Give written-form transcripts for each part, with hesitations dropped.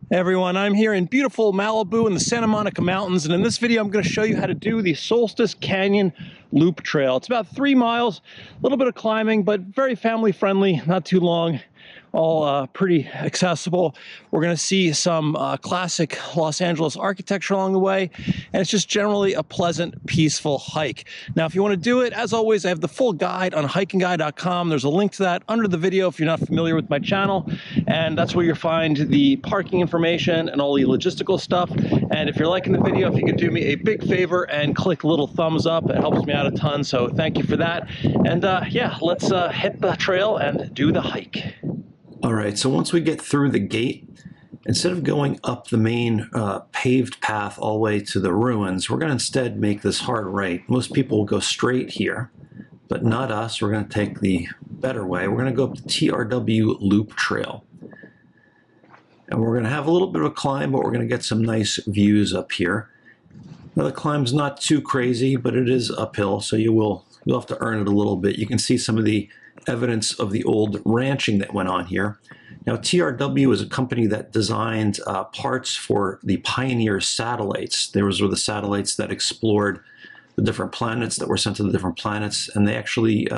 Hey everyone, I'm here in beautiful Malibu in the Santa Monica Mountains, and in this video I'm going to show you how to do the Solstice Canyon Loop Trail. It's about 3 miles, a little bit of climbing, but very family friendly, not too long, all pretty accessible. We're going to see some classic Los Angeles architecture along the way, and it's just generally a pleasant, peaceful hike. Now, if you want to do it, as always, I have the full guide on HikingGuy.com. There's a link to that under the video if you're not familiar with my channel, and that's where you'll find the parking information and all the logistical stuff. And if you're liking the video, if you could do me a big favor and click a little thumbs up, it helps me out a ton, so thank you for that. And yeah, let's hit the trail and do the hike. All right, so once we get through the gate, instead of going up the main paved path all the way to the ruins, we're going to instead make this hard right. Most people will go straight here, but not us. We're going to take the better way. We're going to go up the TRW Loop Trail. And we're going to have a little bit of a climb, but we're going to get some nice views up here. Now, the climb's not too crazy, but it is uphill, so you'll have to earn it a little bit. You can see some of the evidence of the old ranching that went on here. Now, TRW is a company that designed parts for the Pioneer satellites. Those were the satellites that explored the different planets, that were sent to the different planets, and they actually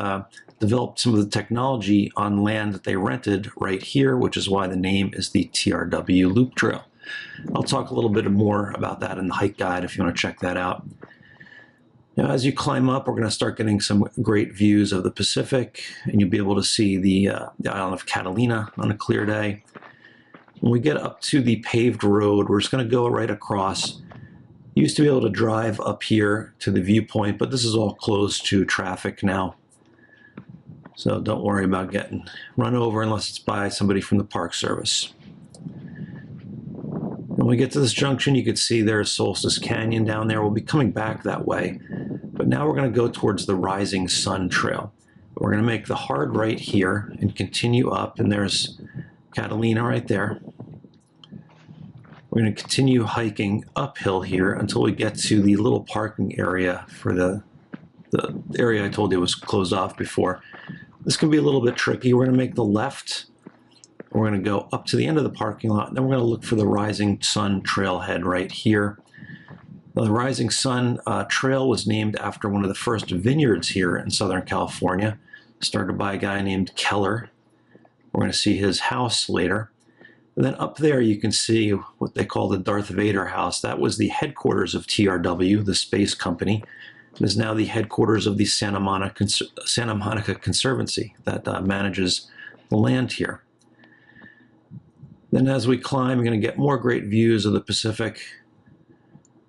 developed some of the technology on land that they rented right here, which is why the name is the TRW Loop Trail. I'll talk a little bit more about that in the hike guide if you want to check that out. Now, as you climb up, we're going to start getting some great views of the Pacific, and you'll be able to see the island of Catalina on a clear day. When we get up to the paved road, we're just going to go right across. You used to be able to drive up here to the viewpoint, but this is all closed to traffic now. So don't worry about getting run over unless it's by somebody from the Park Service. When we get to this junction, you can see there's Solstice Canyon down there. We'll be coming back that way. But now we're going to go towards the Rising Sun Trail. We're going to make the hard right here and continue up, and there's Catalina right there. We're going to continue hiking uphill here until we get to the little parking area for the area I told you was closed off before. This can be a little bit tricky. We're going to make the left. We're going to go up to the end of the parking lot, and then we're going to look for the Rising Sun trailhead right here. The Rising Sun Trail was named after one of the first vineyards here in Southern California, started by a guy named Keller. We're going to see his house later. And then up there you can see what they call the Darth Vader house. That was the headquarters of TRW, the space company. It is now the headquarters of the Santa Monica Conservancy that manages the land here. Then as we climb, you're going to get more great views of the Pacific.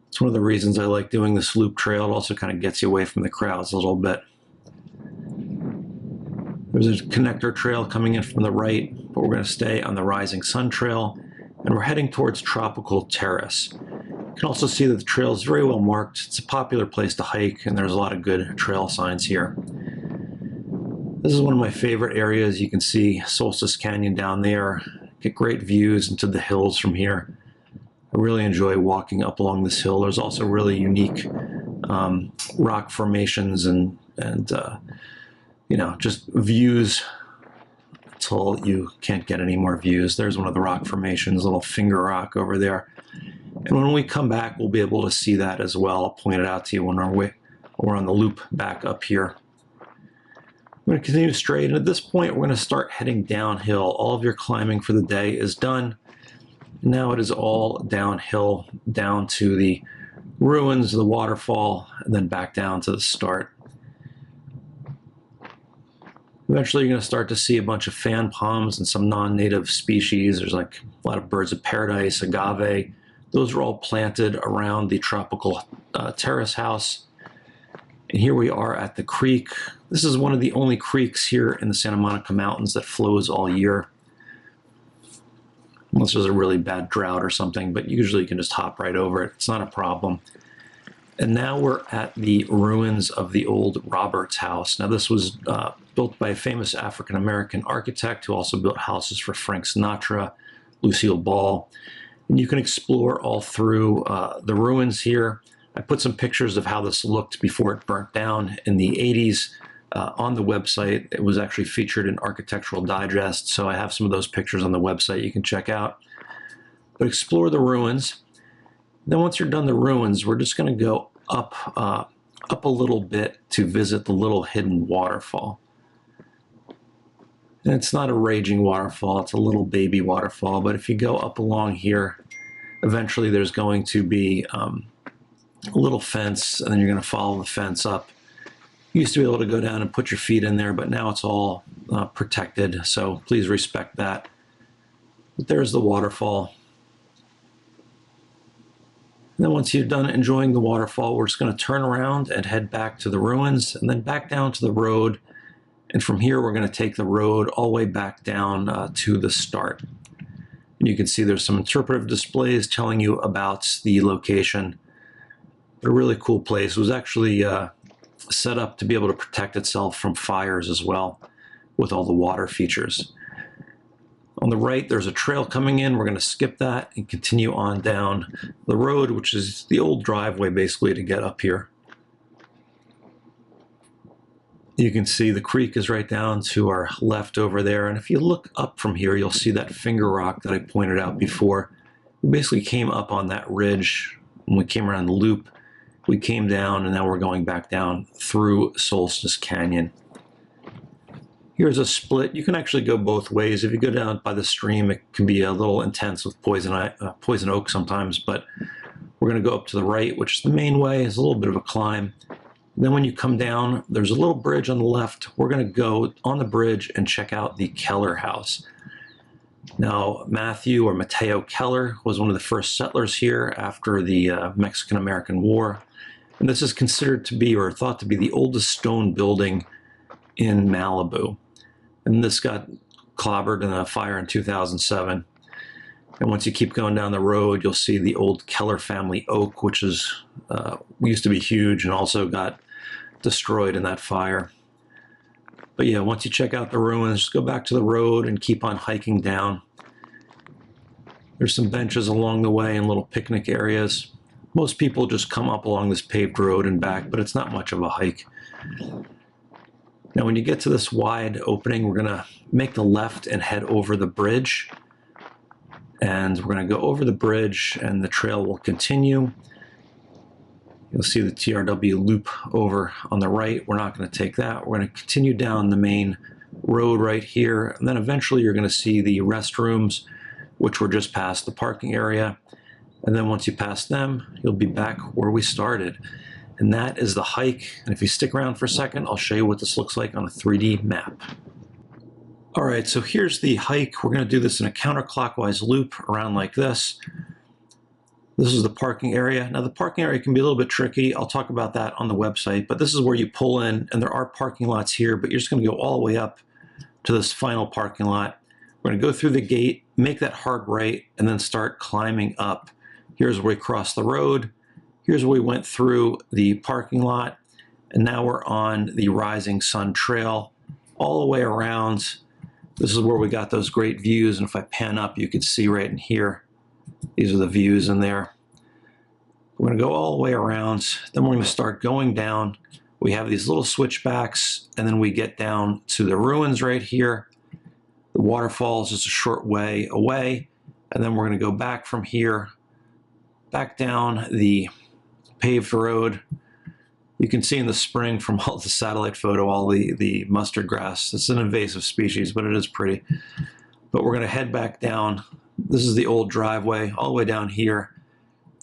It's one of the reasons I like doing this loop trail. It also kind of gets you away from the crowds a little bit. There's a connector trail coming in from the right, but we're going to stay on the Rising Sun Trail, and we're heading towards Tropical Terrace. You can also see that the trail is very well marked. It's a popular place to hike, and there's a lot of good trail signs here. This is one of my favorite areas. You can see Solstice Canyon down there. Get great views into the hills from here. I really enjoy walking up along this hill. There's also really unique rock formations and you know, just views until you can't get any more views. There's one of the rock formations, little finger rock over there. And when we come back, we'll be able to see that as well. I'll point it out to you when we're on the loop back up here. I'm going to continue straight, and at this point, we're going to start heading downhill. All of your climbing for the day is done. Now it is all downhill, down to the ruins, the waterfall, and then back down to the start. Eventually, you're going to start to see a bunch of fan palms and some non-native species. There's like a lot of birds of paradise, agave. Those are all planted around the Tropical Terrace house. And here we are at the creek. This is one of the only creeks here in the Santa Monica Mountains that flows all year. Unless there's a really bad drought or something, but usually you can just hop right over it. It's not a problem. And now we're at the ruins of the old Roberts house. Now this was built by a famous African-American architect who also built houses for Frank Sinatra, Lucille Ball. And you can explore all through the ruins here. I put some pictures of how this looked before it burnt down in the 80s on the website. It was actually featured in Architectural Digest, so I have some of those pictures on the website you can check out. but explore the ruins. Then once you're done the ruins, we're just going to go up a little bit to visit the little hidden waterfall. And it's not a raging waterfall, it's a little baby waterfall, but if you go up along here, eventually there's going to be a little fence, and then you're going to follow the fence up. You used to be able to go down and put your feet in there, but now it's all protected, so please respect that. But there's the waterfall. And then once you're done enjoying the waterfall, we're just going to turn around and head back to the ruins, and then back down to the road. And from here, we're going to take the road all the way back down to the start. And you can see there's some interpretive displays telling you about the location. A really cool place. It was actually set up to be able to protect itself from fires as well, with all the water features. On the right, there's a trail coming in. We're going to skip that and continue on down the road, which is the old driveway basically to get up here. You can see the creek is right down to our left over there. And if you look up from here, you'll see that finger rock that I pointed out before. We basically came up on that ridge when we came around the loop. We came down, and now we're going back down through Solstice Canyon. Here's a split. You can actually go both ways. If you go down by the stream, it can be a little intense with poison oak sometimes, but we're going to go up to the right, which is the main way. It's a little bit of a climb. Then when you come down, there's a little bridge on the left. We're going to go on the bridge and check out the Keller house. Now, Mateo Keller was one of the first settlers here after the Mexican-American War. And this is considered to be, or thought to be, the oldest stone building in Malibu. And this got clobbered in a fire in 2007. And once you keep going down the road, you'll see the old Keller family oak, which is used to be huge and also got destroyed in that fire. But yeah, once you check out the ruins, just go back to the road and keep on hiking down. There's some benches along the way and little picnic areas. Most people just come up along this paved road and back, but it's not much of a hike. Now, when you get to this wide opening, we're going to make the left and head over the bridge. And we're going to go over the bridge, and the trail will continue. You'll see the TRW loop over on the right. We're not going to take that. We're going to continue down the main road right here. And then eventually you're going to see the restrooms, which were just past the parking area. And then once you pass them, you'll be back where we started. And that is the hike. And if you stick around for a second, I'll show you what this looks like on a 3D map. All right, so here's the hike. We're going to do this in a counterclockwise loop around like this. This is the parking area. Now, the parking area can be a little bit tricky. I'll talk about that on the website, but this is where you pull in, and there are parking lots here, but you're just going to go all the way up to this final parking lot. We're going to go through the gate, make that hard right, and then start climbing up. Here's where we crossed the road. Here's where we went through the parking lot, and now we're on the Rising Sun Trail all the way around. This is where we got those great views, and if I pan up, you can see right in here. These are the views in there. We're going to go all the way around. Then we're going to start going down. We have these little switchbacks, and then we get down to the ruins right here. The waterfall is just a short way away, and then we're going to go back from here, back down the paved road. You can see in the spring from all the satellite photo, all the mustard grass. It's an invasive species, but it is pretty. But we're going to head back down. This is the old driveway all the way down here.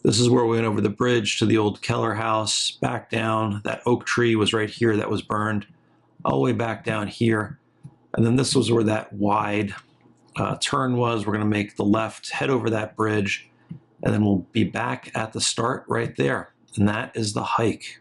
This is where we went over the bridge to the old Keller house, back down. That oak tree was right here that was burned, all the way back down here. And then this was where that wide turn was. We're going to make the left, head over that bridge, and then we'll be back at the start right there. And that is the hike.